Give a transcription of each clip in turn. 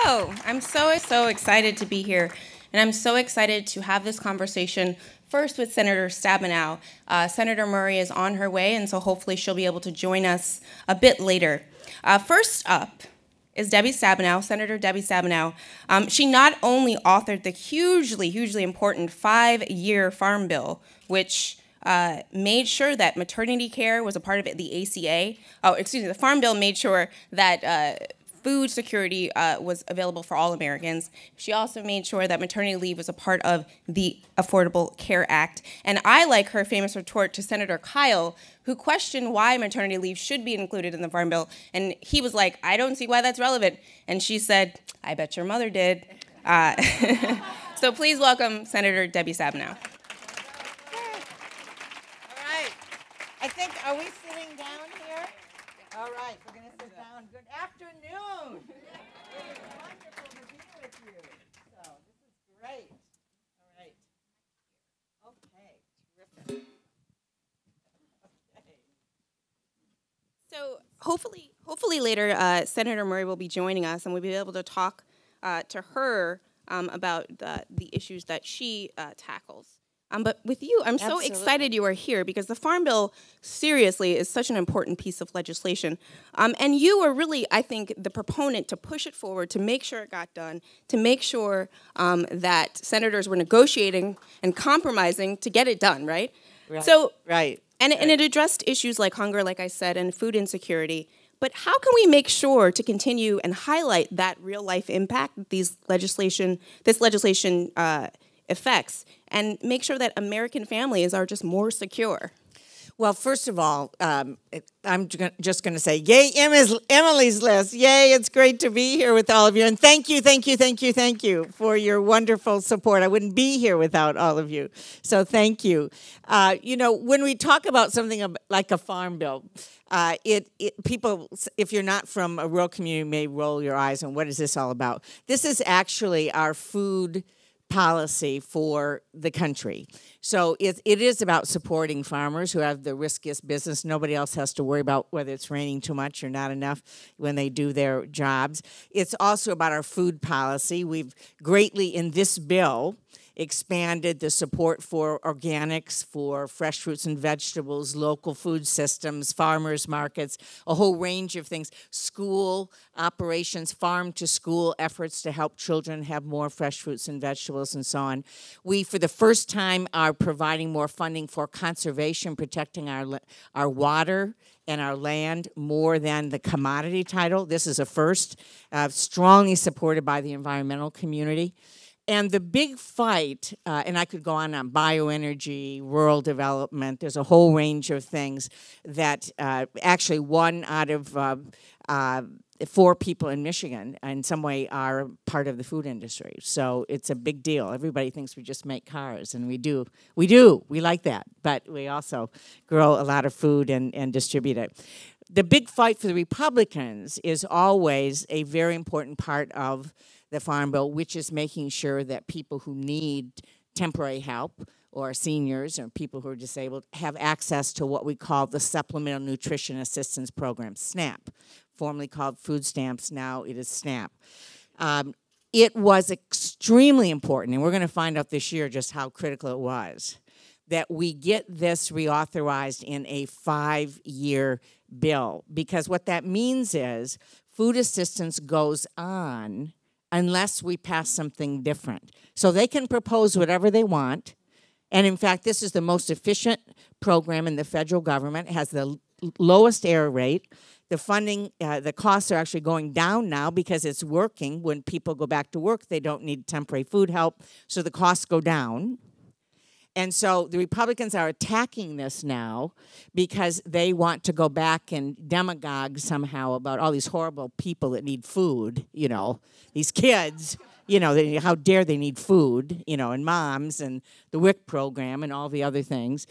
Hello. I'm so excited to be here, and I'm so excited to have this conversation first with Senator Stabenow. Senator Murray is on her way, and so hopefully she'll be able to join us a bit later. First up is Debbie Stabenow, Senator Debbie Stabenow. She not only authored the hugely important 5-year Farm Bill, which made sure that maternity care was a part of it, the ACA. The Farm Bill made sure that food security was available for all Americans. She also made sure that maternity leave was a part of the Affordable Care Act. And I like her famous retort to Senator Kyle, who questioned why maternity leave should be included in the Farm Bill. And he was like, I don't see why that's relevant. And she said, I bet your mother did. So please welcome Senator Debbie Stabenow. I think, are we sitting down here? All right, we're going to sit down. Good afternoon. It is wonderful to be with you. So this is great. All right. Okay, terrific. Okay. So hopefully later, Senator Murray will be joining us, and we'll be able to talk to her about the issues that she tackles. But with you, I'm so excited you are here because the Farm Bill, seriously, is such an important piece of legislation. And you are really, I think, the proponent to push it forward, to make sure it got done, to make sure that senators were negotiating and compromising to get it done, right? Right. So, right. And it addressed issues like hunger, like I said, and food insecurity. But how can we make sure to continue and highlight that real-life impact that this legislation effects, and make sure that American families are just more secure? Well, first of all, I'm just going to say, yay, Emily's List. Yay, it's great to be here with all of you. And thank you for your wonderful support. I wouldn't be here without all of you. So thank you. When we talk about something like a Farm Bill, people, if you're not from a rural community, may roll your eyes on what is this all about. This is actually our food policy for the country. So it is about supporting farmers who have the riskiest business. Nobody else has to worry about whether it's raining too much or not enough when they do their jobs. It's also about our food policy. We've greatly, in this bill, expanded the support for organics, for fresh fruits and vegetables, local food systems, farmers markets, a whole range of things, school operations, farm to school efforts to help children have more fresh fruits and vegetables and so on. We, for the first time, are providing more funding for conservation, protecting our water and our land more than the commodity title. This is a first, strongly supported by the environmental community. And the big fight, and I could go on bioenergy, rural development, there's a whole range of things that actually 1 out of 4 people in Michigan in some way are part of the food industry. So it's a big deal. Everybody thinks we just make cars, and we do. We like that, but we also grow a lot of food and distribute it. The big fight for the Republicans is always a very important part of the Farm Bill, which is making sure that people who need temporary help, or seniors or people who are disabled, have access to what we call the Supplemental Nutrition Assistance Program, SNAP, formerly called food stamps. Now it is SNAP. It was extremely important, and we're going to find out this year just how critical it was, that we get this reauthorized in a 5-year bill, because what that means is food assistance goes on unless we pass something different. So they can propose whatever they want, and in fact, this is the most efficient program in the federal government. It has the lowest error rate. The funding, the costs are actually going down now because it's working. When people go back to work, they don't need temporary food help, so the costs go down. And so the Republicans are attacking this now because they want to go back and demagogue somehow about all these horrible people that need food, these kids, how dare they need food, and moms and the WIC program and all the other things.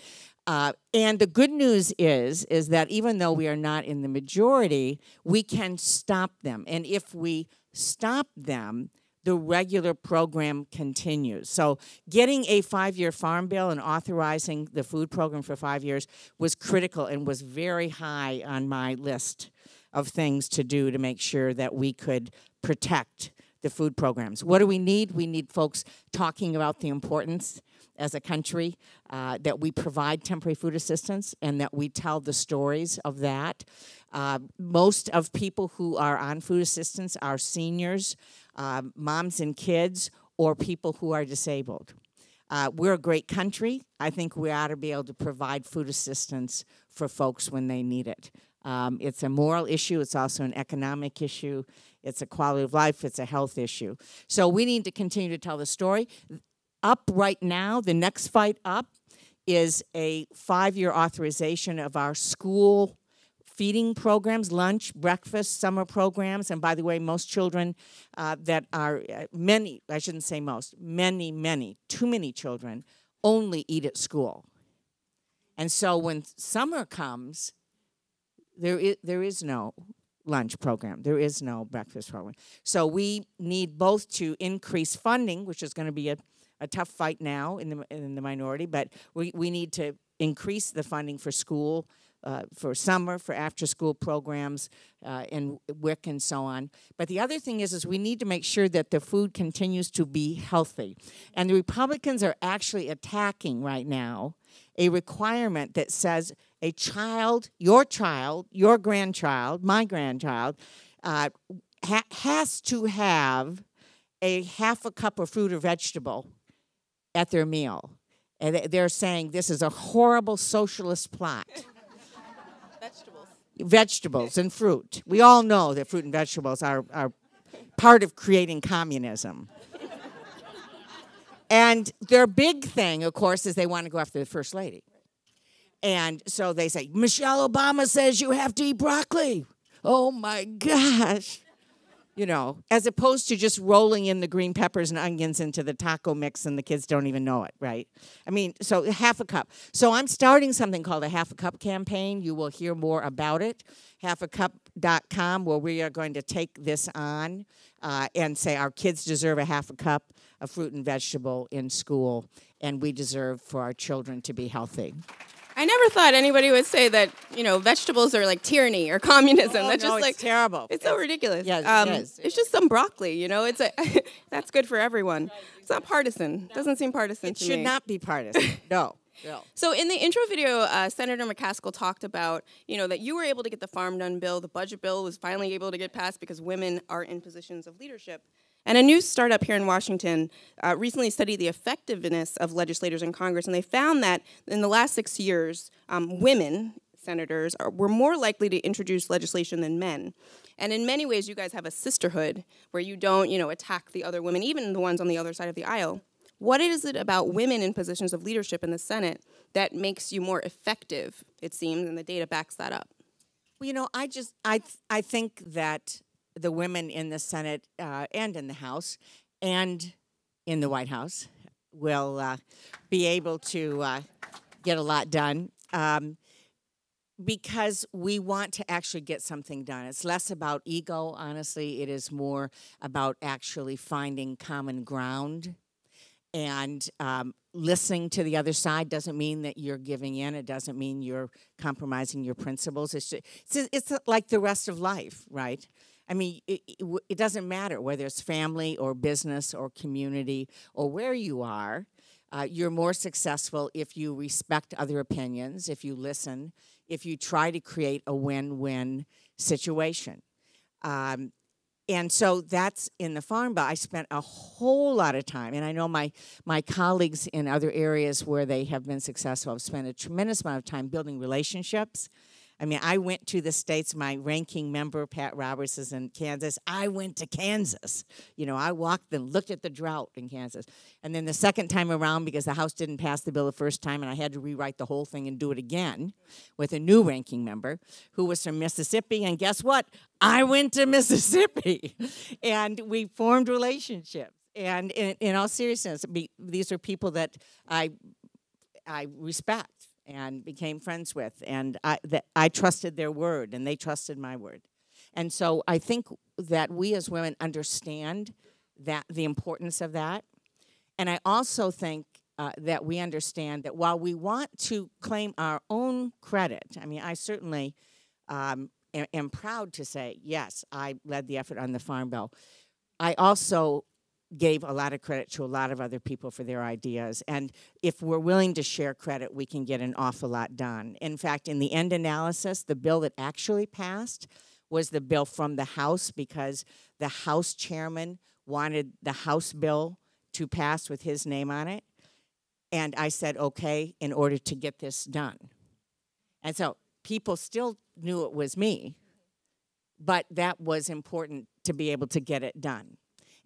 And the good news is that even though we are not in the majority, we can stop them. And if we stop them, the regular program continues. So getting a 5-year Farm Bill and authorizing the food program for 5 years was critical and was very high on my list of things to do to make sure that we could protect the food programs. What do we need? We need folks talking about the importance as a country that we provide temporary food assistance and that we tell the stories of that. Most of people who are on food assistance are seniors, moms and kids, or people who are disabled. We're a great country. I think we ought to be able to provide food assistance for folks when they need it. It's a moral issue. It's also an economic issue. It's a quality of life. It's a health issue. So we need to continue to tell the story. Up right now, the next fight up is a 5-year authorization of our school feeding programs, lunch, breakfast, summer programs. And by the way, most children that are, many, I shouldn't say most, many, too many children only eat at school. And so when summer comes, there is no lunch program. There is no breakfast program. So we need both to increase funding, which is going to be a tough fight now in the minority, but we need to increase the funding for school, for summer, for after-school programs, and WIC and so on. But the other thing is we need to make sure that the food continues to be healthy. And the Republicans are actually attacking right now a requirement that says a child, your grandchild, my grandchild, has to have a half a cup of fruit or vegetable at their meal. And they're saying this is a horrible socialist plot. Vegetables and fruit. We all know that fruit and vegetables are part of creating communism. And their big thing, of course, is they want to go after the First Lady. And so they say, Michelle Obama says you have to eat broccoli. Oh, my gosh. You know, as opposed to just rolling in the green peppers and onions into the taco mix and the kids don't even know it, right? I mean, so half a cup. So I'm starting something called a half a cup campaign. You will hear more about it. halfacup.com, where we are going to take this on and say our kids deserve a half a cup of fruit and vegetable in school, and we deserve for our children to be healthy. I never thought anybody would say that, you know, vegetables are like tyranny or communism. Oh, That's no, just like it's terrible. It's so ridiculous. Yeah, it is. It's just some broccoli, you know. It's that's good for everyone. It's not partisan. It doesn't seem partisan to me. It should not be partisan. No. So in the intro video, Senator McCaskill talked about, you know, that you were able to get the Farm Done bill. The budget bill was finally able to get passed because women are in positions of leadership. And a new startup here in Washington recently studied the effectiveness of legislators in Congress, and they found that in the last 6 years, women senators were more likely to introduce legislation than men. And in many ways, you guys have a sisterhood where you don't, you know, attack the other women, even the ones on the other side of the aisle. What is it about women in positions of leadership in the Senate that makes you more effective, it seems, and the data backs that up? Well, you know, I think that the women in the Senate and in the House and in the White House will be able to get a lot done because we want to actually get something done. It's less about ego, honestly. It is more about actually finding common ground. And listening to the other side doesn't mean that you're giving in. It doesn't mean you're compromising your principles. It's like the rest of life, right? I mean, it doesn't matter whether it's family or business or community or where you are. You're more successful if you respect other opinions, if you listen, if you try to create a win-win situation. And so that's in the Farm Bill. I spent a whole lot of time, and I know my colleagues in other areas where they have been successful have spent a tremendous amount of time building relationships. I mean, I went to the states. My ranking member, Pat Roberts, is in Kansas. I went to Kansas. You know, I walked and looked at the drought in Kansas. And then the second time around, because the House didn't pass the bill the first time, and I had to rewrite the whole thing and do it again with a new ranking member who was from Mississippi. And guess what? I went to Mississippi. And we formed relationships. And in all seriousness, these are people that I respect and became friends with, and I trusted their word, and they trusted my word. And so I think that we as women understand that the importance of that. And I also think that we understand that while we want to claim our own credit, I mean, I certainly am proud to say, yes, I led the effort on the Farm Bill. I also gave a lot of credit to a lot of other people for their ideas. And if we're willing to share credit, we can get an awful lot done. In fact, in the end analysis, the bill that actually passed was the bill from the House, because the House chairman wanted the House bill to pass with his name on it. And I said, okay, in order to get this done. And so people still knew it was me, but that was important to be able to get it done.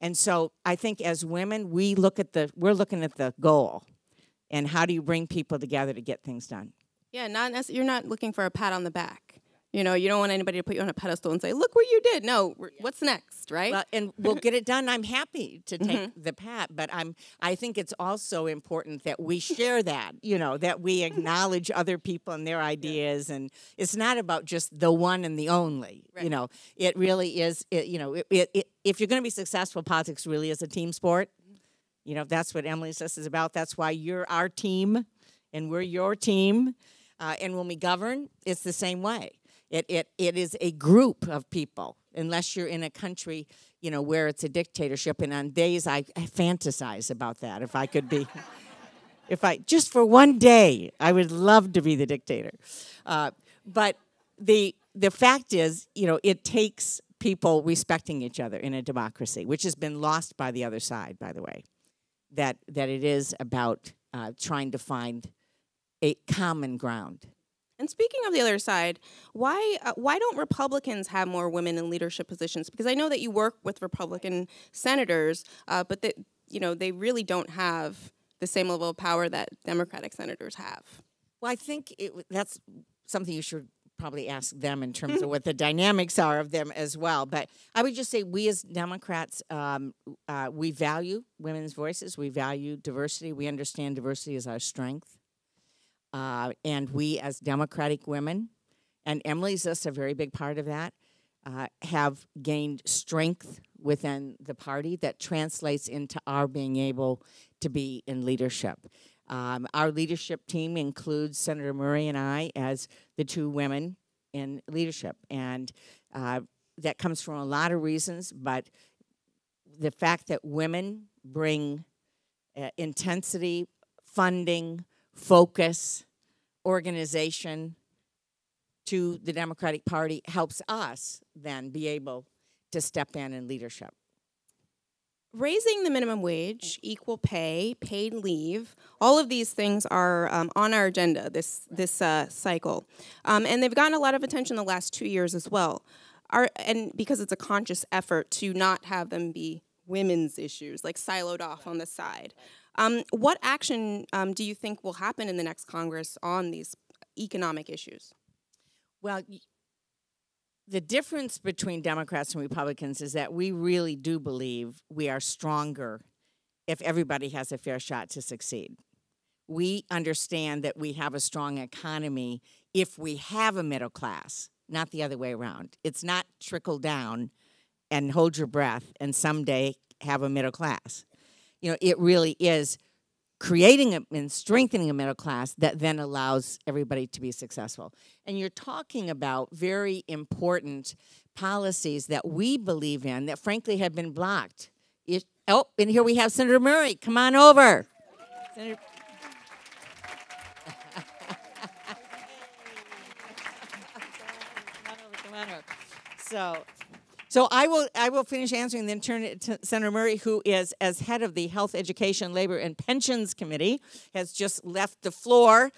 And so I think as women, we're looking at the goal, and how do you bring people together to get things done? Yeah, you're not looking for a pat on the back. You know, you don't want anybody to put you on a pedestal and say, look what you did. No, what's next, right? Well, and we'll get it done. I'm happy to take the pat, but I think it's also important that we share that, that we acknowledge other people and their ideas, and it's not about just the one and the only. Right. It really is, if you're going to be successful, politics really is a team sport. That's what Emily's List is about. That's why you're our team and we're your team. And when we govern, it's the same way. It is a group of people, unless you're in a country, where it's a dictatorship. And on days I fantasize about that. If I could be, just for one day, I would love to be the dictator. But the fact is, it takes people respecting each other in a democracy, which has been lost by the other side, by the way. That it is about trying to find a common ground. And speaking of the other side, why don't Republicans have more women in leadership positions? Because I know that you work with Republican senators, but they really don't have the same level of power that Democratic senators have. Well, I think that's something you should probably ask them in terms of what the dynamics are of them as well. But I would just say we as Democrats, we value women's voices. We value diversity. We understand diversity is our strength. And we as Democratic women, and Emily's List a very big part of that, have gained strength within the party that translates into our being able to be in leadership. Our leadership team includes Senator Murray and I as the two women in leadership. And that comes from a lot of reasons, but the fact that women bring intensity, funding, focus, organization to the Democratic Party helps us then be able to step in leadership. Raising the minimum wage, equal pay, paid leave, all of these things are on our agenda this cycle. And they've gotten a lot of attention the last 2 years as well. And because it's a conscious effort to not have them be women's issues, like siloed off on the side. What action do you think will happen in the next Congress on these economic issues? Well, the difference between Democrats and Republicans is that we really do believe we are stronger if everybody has a fair shot to succeed. We understand that we have a strong economy if we have a middle class, not the other way around. It's not trickle down and hold your breath and someday have a middle class. It really is creating and strengthening a middle class that then allows everybody to be successful. And you're talking about very important policies that we believe in that frankly have been blocked. And here we have Senator Murray. Come on over. Senator. Come on over. So I will finish answering, then turn it to Senator Murray, who is, as head of the Health, Education, Labor, and Pensions Committee, has just left the floor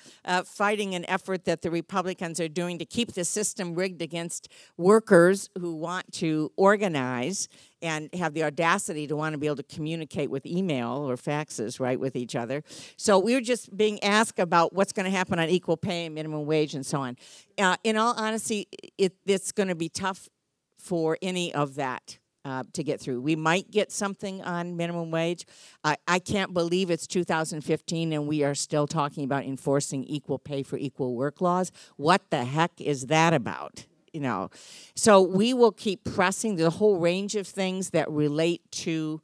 fighting an effort that the Republicans are doing to keep the system rigged against workers who want to organize and have the audacity to want to be able to communicate with email or faxes, right, with each other. So we were just being asked about what's going to happen on equal pay, minimum wage, and so on. In all honesty, it's going to be tough for any of that to get through. We might get something on minimum wage. I can't believe it's 2015 and we are still talking about enforcing equal pay for equal work laws. What the heck is that about? So we will keep pressing the whole range of things that relate to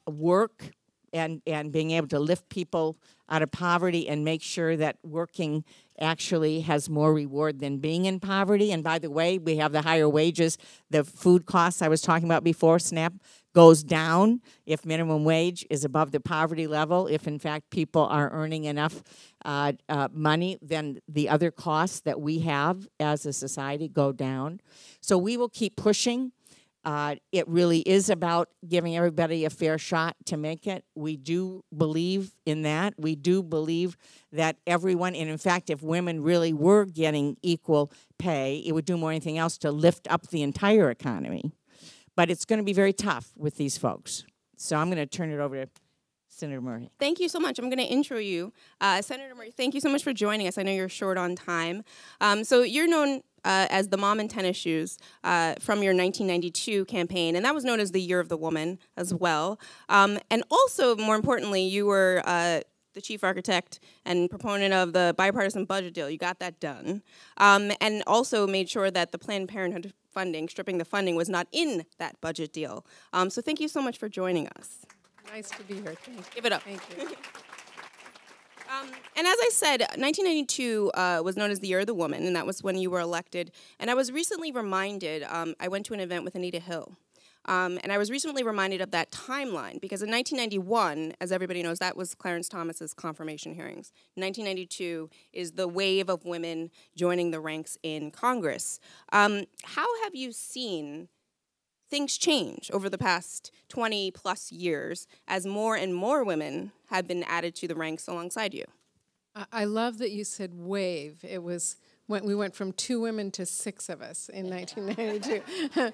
work and being able to lift people out of poverty and make sure that working actually has more reward than being in poverty. And by the way, we have the higher wages. The food costs I was talking about before, SNAP, goes down if minimum wage is above the poverty level. If, in fact, people are earning enough money, then the other costs that we have as a society go down. So we will keep pushing. It really is about giving everybody a fair shot to make it. We do believe in that. We do believe that everyone, and in fact, if women really were getting equal pay, it would do more than anything else to lift up the entire economy. But it's going to be very tough with these folks. So I'm going to turn it over to Senator Murray. Thank you so much. I'm going to intro you. Senator Murray, thank you so much for joining us. I know you're short on time. So you're known as the mom in tennis shoes from your 1992 campaign, and that was known as the Year of the Woman as well. And also, more importantly, you were the chief architect and proponent of the bipartisan budget deal. You got that done. And also made sure that the Planned Parenthood funding, stripping the funding, was not in that budget deal. So thank you so much for joining us. Nice to be here. Thank you. Give it up. Thank you. And as I said, 1992 was known as the Year of the Woman, and that was when you were elected. And I was recently reminded, I went to an event with Anita Hill, and I was recently reminded of that timeline, because in 1991, as everybody knows, that was Clarence Thomas's confirmation hearings. 1992 is the wave of women joining the ranks in Congress. How have you seen things change over the past 20 plus years as more and more women have been added to the ranks alongside you? I love that you said wave. It was when we went from 2 women to 6 of us in 1992.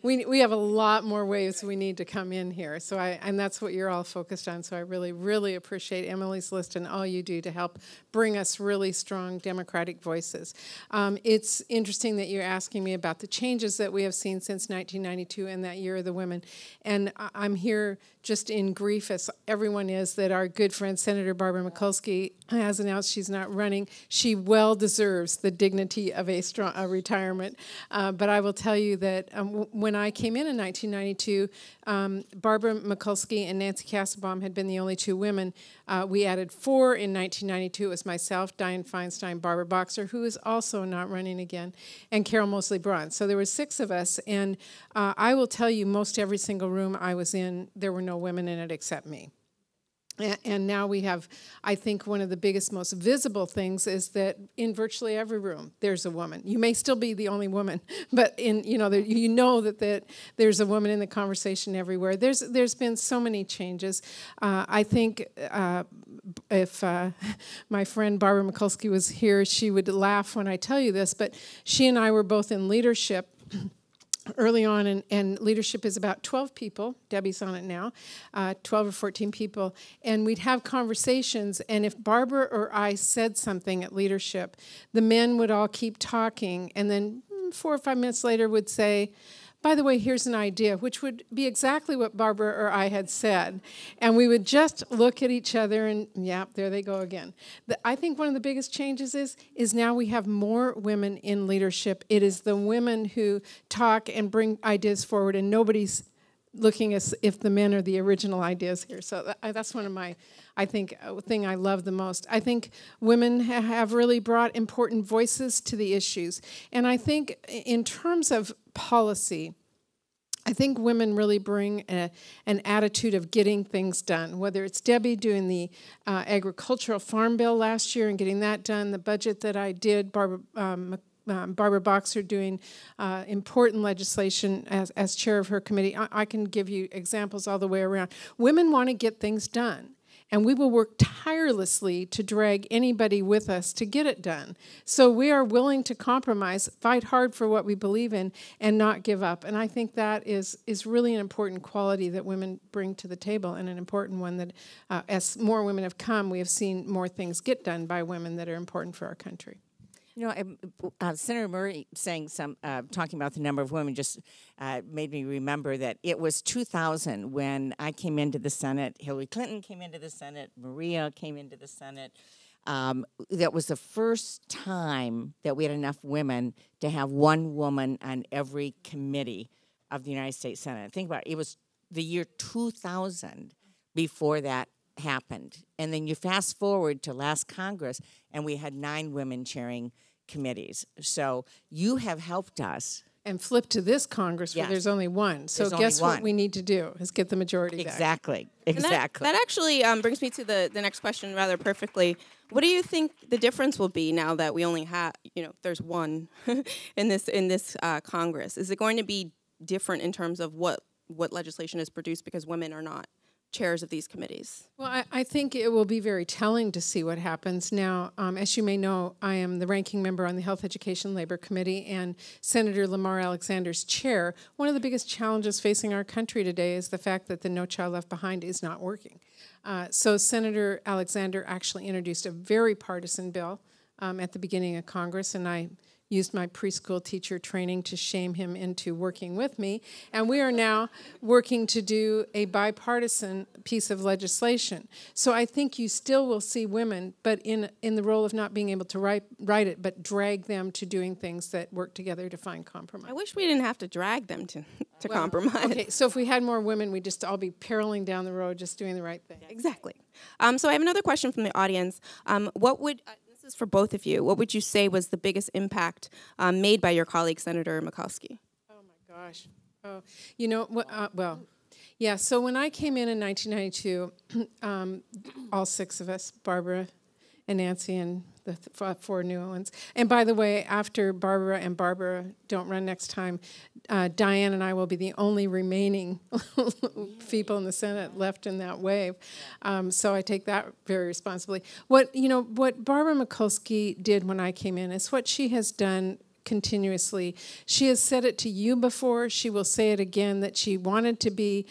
We have a lot more waves we need to come in here. So and that's what you're all focused on. So I really, really appreciate Emily's List and all you do to help bring us really strong Democratic voices. It's interesting that you're asking me about the changes that we have seen since 1992 and that Year of the Women. And I'm here just in grief, as everyone is, that our good friend Senator Barbara Mikulski has announced she's not running. She well deserves the dignity of a retirement. But I will tell you that when I came in 1992, Barbara Mikulski and Nancy Kassebaum had been the only 2 women. We added 4 in 1992. It was myself, Dianne Feinstein, Barbara Boxer, who is also not running again, and Carol Mosley Braun. So there were 6 of us, and I will tell you, most every single room I was in, there were no women in it except me. And now we have, I think one of the biggest, most visible things is that in virtually every room, there's a woman. You may still be the only woman, but you know that there's a woman in the conversation everywhere. There's been so many changes. I think if my friend Barbara Mikulski was here, she would laugh when I tell you this, but she and I were both in leadership early on, and leadership is about 12 people. Debbie's on it now, 12 or 14 people. And we'd have conversations, and if Barbara or I said something at leadership, the men would all keep talking, and then 4 or 5 minutes later would say, by the way, here's an idea, which would be exactly what Barbara or I had said. And we would just look at each other and, yeah, there they go again. I think one of the biggest changes is now we have more women in leadership. It is the women who talk and bring ideas forward, and nobody's looking as if the men are the original ideas here. So that's one of my, I think, thing I love the most. I think women have really brought important voices to the issues. And I think in terms of policy, I think women really bring an attitude of getting things done, whether it's Debbie doing the agricultural farm bill last year and getting that done, the budget that I did, Barbara Boxer doing important legislation as chair of her committee. I can give you examples all the way around. Women want to get things done, and we will work tirelessly to drag anybody with us to get it done. So we are willing to compromise, fight hard for what we believe in, and not give up. And I think that is really an important quality that women bring to the table, and an important one that as more women have come, we have seen more things get done by women that are important for our country. You know, Senator Murray saying talking about the number of women just made me remember that it was 2000 when I came into the Senate, Hillary Clinton came into the Senate, Maria came into the Senate. That was the first time that we had enough women to have one woman on every committee of the United States Senate. Think about it, it was the year 2000 before that happened. And then you fast forward to last Congress, and we had 9 women chairing committees. So you have helped us. And flip to this Congress where there's only one. So guess what we need to do is get the majority back. Exactly. That actually brings me to the next question rather perfectly. What do you think the difference will be now that we only have, there's one in this Congress? Is it going to be different in terms of what legislation is produced because women are not chairs of these committees? Well, I think it will be very telling to see what happens. Now, as you may know, I am the ranking member on the Health, Education, Labor Committee, and Senator Lamar Alexander's chair. One of the biggest challenges facing our country today is the fact that the No Child Left Behind is not working. So Senator Alexander actually introduced a very partisan bill at the beginning of Congress, and I used my preschool teacher training to shame him into working with me. And we are now working to do a bipartisan piece of legislation. So I think you still will see women, but in the role of not being able to write it, but drag them to doing things that work together to find compromise. I wish we didn't have to drag them to compromise. Okay, so if we had more women, we'd just all be barreling down the road just doing the right thing. Exactly. So I have another question from the audience. What would... This is for both of you. What would you say was the biggest impact made by your colleague, Senator Mikulski? Oh, my gosh. Oh, well, yeah, so when I came in 1992, all 6 of us, Barbara and Nancy and the 4 new ones. And by the way, after Barbara and Barbara don't run next time, Diane and I will be the only remaining people in the Senate left in that wave. So I take that very responsibly. What Barbara Mikulski did when I came in is what she has done continuously. She has said it to you before. She will say it again, that she wanted to be,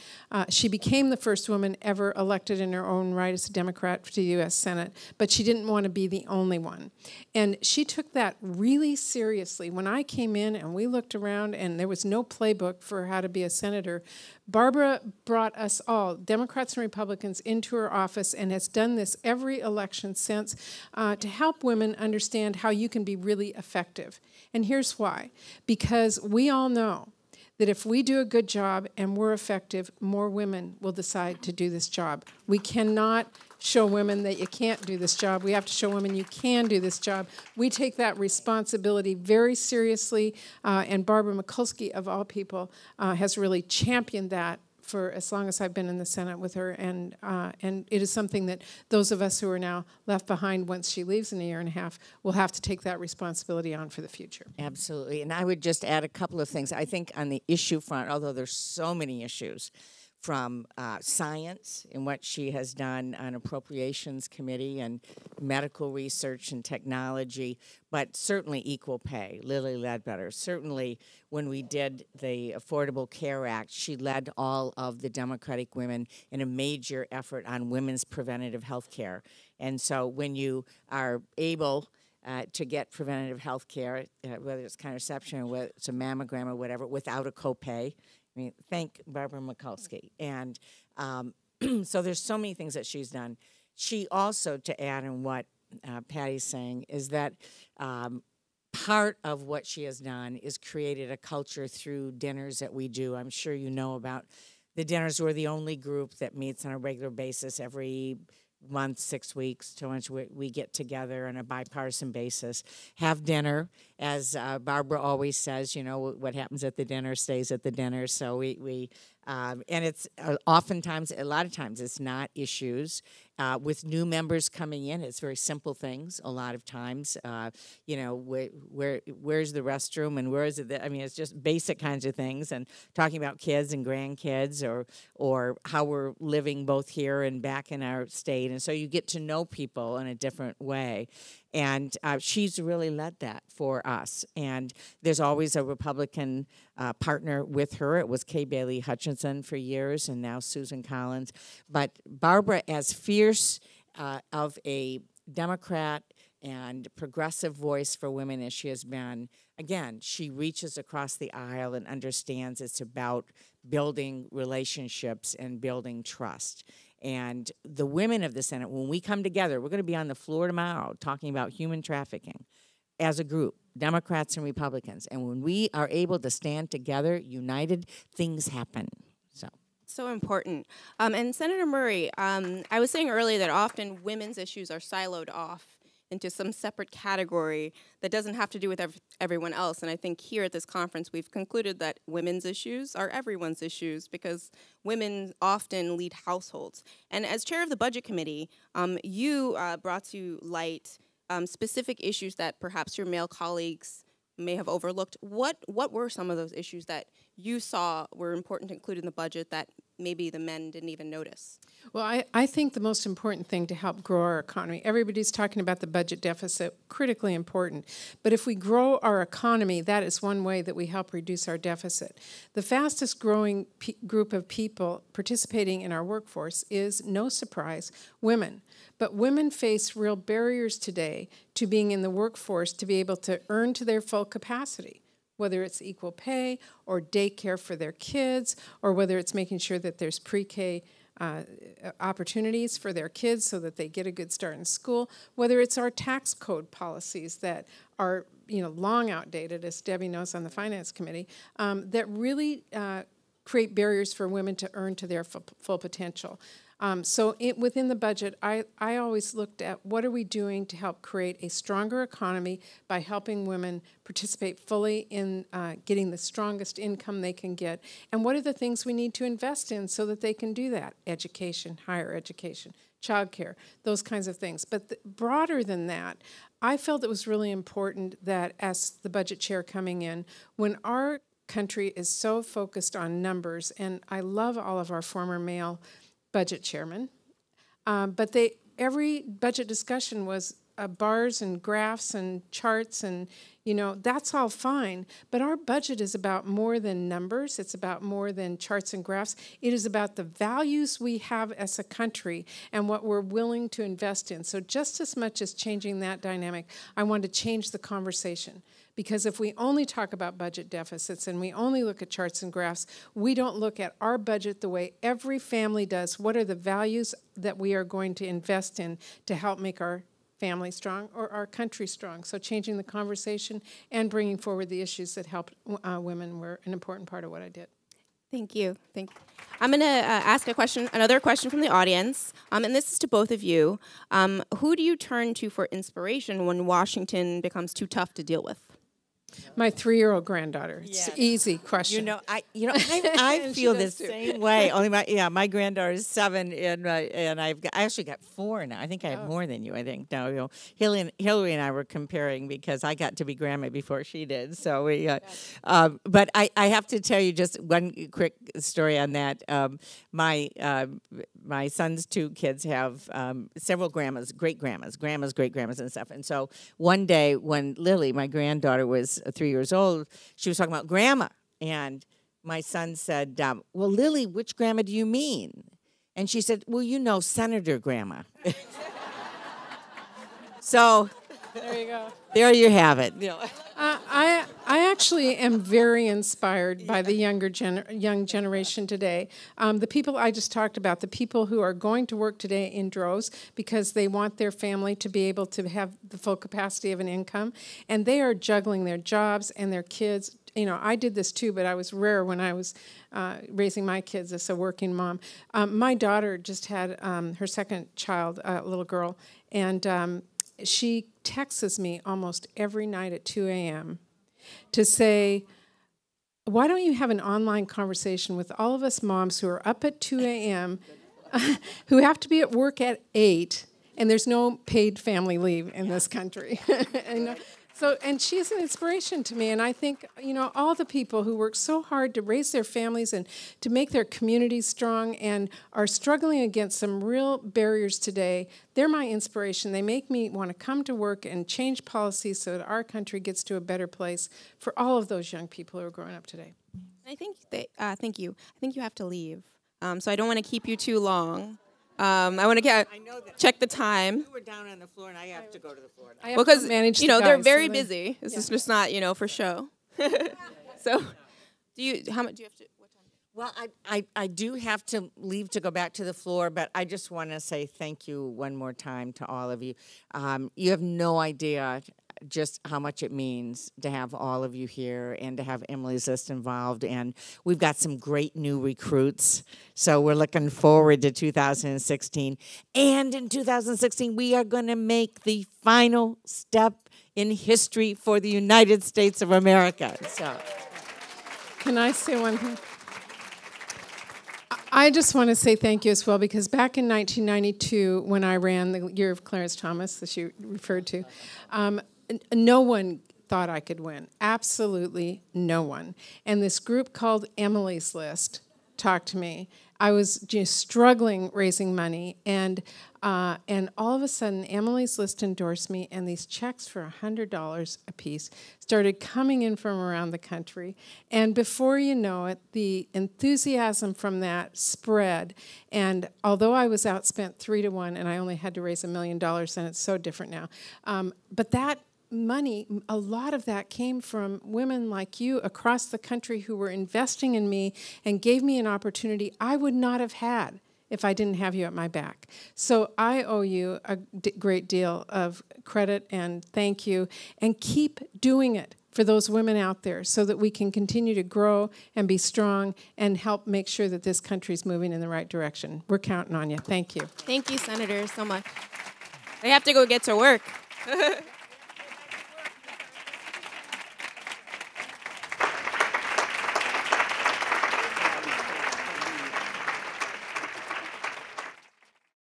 she became the first woman ever elected in her own right as a Democrat to the U.S. Senate, but she didn't want to be the only one. And she took that really seriously. When I came in and we looked around and there was no playbook for how to be a senator, Barbara brought us all, Democrats and Republicans, into her office and has done this every election since to help women understand how you can be really effective. And here's why. Because we all know that if we do a good job and we're effective, more women will decide to do this job. We cannot show women that you can't do this job. We have to show women you can do this job. We take that responsibility very seriously, and Barbara Mikulski, of all people, has really championed that for as long as I've been in the Senate with her, and it is something that those of us who are now left behind once she leaves in a year and a half will have to take that responsibility on for the future. Absolutely, and I would just add a couple of things. I think on the issue front, although there's so many issues, from science and what she has done on Appropriations Committee and medical research and technology, but certainly equal pay. Lily Ledbetter. Certainly when we did the Affordable Care Act, she led all of the Democratic women in a major effort on women's preventative health care. And so when you are able to get preventative health care, whether it's contraception or whether it's a mammogram or whatever, without a copay, I mean, thank Barbara Mikulski. And so there's so many things that she's done. She also, to add on what Patty's saying, is that part of what she has done is created a culture through dinners that we do. I'm sure you know about the dinners. We're the only group that meets on a regular basis every month, 6 weeks, to which we get together on a bipartisan basis, have dinner. As Barbara always says, you know, what happens at the dinner stays at the dinner. So and it's oftentimes, a lot of times, it's not issues. With new members coming in, it's very simple things. A lot of times, you know, where's the restroom and where is it? I mean, it's just basic kinds of things. And talking about kids and grandkids, or how we're living both here and back in our state. And so you get to know people in a different way. And she's really led that for us. And there's always a Republican partner with her. It was Kay Bailey Hutchinson for years, and now Susan Collins. But Barbara, as fierce of a Democrat and progressive voice for women as she has been, again, she reaches across the aisle and understands it's about building relationships and building trust. And the women of the Senate, when we come together, we're going to be on the floor tomorrow talking about human trafficking as a group, Democrats and Republicans. And when we are able to stand together, united, things happen. So So important. And Senator Murray, I was saying earlier that often women's issues are siloed off into some separate category that doesn't have to do with everyone else. And I think here at this conference, we've concluded that women's issues are everyone's issues because women often lead households. And as chair of the Budget Committee, you brought to light specific issues that perhaps your male colleagues may have overlooked. What were some of those issues that you saw were important to include in the budget that maybe the men didn't even notice? Well, I think the most important thing to help grow our economy, everybody's talking about the budget deficit, critically important. But if we grow our economy, that is one way that we help reduce our deficit. The fastest growing group of people participating in our workforce is, no surprise, women. But women face real barriers today to being in the workforce to be able to earn to their full capacity, whether it's equal pay or daycare for their kids, or whether it's making sure that there's pre-K opportunities for their kids so that they get a good start in school, whether it's our tax code policies that are long outdated, as Debbie knows on the Finance Committee, that really create barriers for women to earn to their full potential. So within the budget, I always looked at what are we doing to help create a stronger economy by helping women participate fully in getting the strongest income they can get, and what are the things we need to invest in so that they can do that? Education, higher education, childcare, those kinds of things. But broader than that, I felt it was really important that as the budget chair coming in, when our country is so focused on numbers, and I love all of our former male budget chairman, but every budget discussion was bars and graphs and charts, and that's all fine. But our budget is about more than numbers. It's about more than charts and graphs. It is about the values we have as a country and what we're willing to invest in. So just as much as changing that dynamic, I want to change the conversation. Because if we only talk about budget deficits and we only look at charts and graphs, we don't look at our budget the way every family does. What are the values that we are going to invest in to help make our family strong or our country strong? So changing the conversation and bringing forward the issues that help women were an important part of what I did. Thank you. I'm going to ask another question from the audience, and this is to both of you. Who do you turn to for inspiration when Washington becomes too tough to deal with? My 3-year-old granddaughter. It's an easy question. I feel the same way. Only my granddaughter is 7, and I actually got 4 now. I think I have more than you. I think now. Hillary and I were comparing because I got to be grandma before she did. So we. But I have to tell you just one quick story on that. My son's 2 kids have several grandmas, great grandmas, and stuff. And so one day when Lily, my granddaughter, was 3 years old, she was talking about grandma. And my son said, well, Lily, which grandma do you mean? And she said, well, Senator Grandma. So there you go. There you have it. I actually am very inspired by the young generation today. The people I just talked about, the people who are going to work today in droves because they want their family to be able to have the full capacity of an income, and they are juggling their jobs and their kids. I did this too, but I was rare when I was raising my kids as a working mom. My daughter just had her second child, a little girl, and she texts me almost every night at 2 a.m. to say, why don't you have an online conversation with all of us moms who are up at 2 a.m., who have to be at work at 8, and there's no paid family leave in this country. And she's an inspiration to me, and I think, all the people who work so hard to raise their families and to make their communities strong and are struggling against some real barriers today, they're my inspiration. They make me want to come to work and change policies so that our country gets to a better place for all of those young people who are growing up today. I think thank you. I think you have to leave, so I don't want to keep you too long. I want to check the time. You were down on the floor, and I have to go to the floor now. Because they're very busy. This is just not for show. So, how much do you have to? What time? Well, I do have to leave to go back to the floor, but I just want to say thank you one more time to all of you. You have no idea just how much it means to have all of you here and to have Emily's List involved. And we've got some great new recruits, so we're looking forward to 2016. And in 2016, we are going to make the final step in history for the United States of America. So, can I say one thing? I just want to say thank you as well, because back in 1992, when I ran the year of Clarence Thomas, that you referred to, no one thought I could win. Absolutely no one. And this group called Emily's List talked to me. I was just struggling raising money, and all of a sudden, Emily's List endorsed me, and these checks for $100 a piece started coming in from around the country. And before you know it, the enthusiasm from that spread. And although I was outspent 3-to-1, and I only had to raise $1 million, and it's so different now, but that money, a lot of that came from women like you across the country who were investing in me and gave me an opportunity I would not have had if I didn't have you at my back. So I owe you a great deal of credit and thank you, and keep doing it for those women out there so that we can continue to grow and be strong and help make sure that this country's moving in the right direction. We're counting on you. Thank you. Thank you, Senator, so much. They have to go get to work.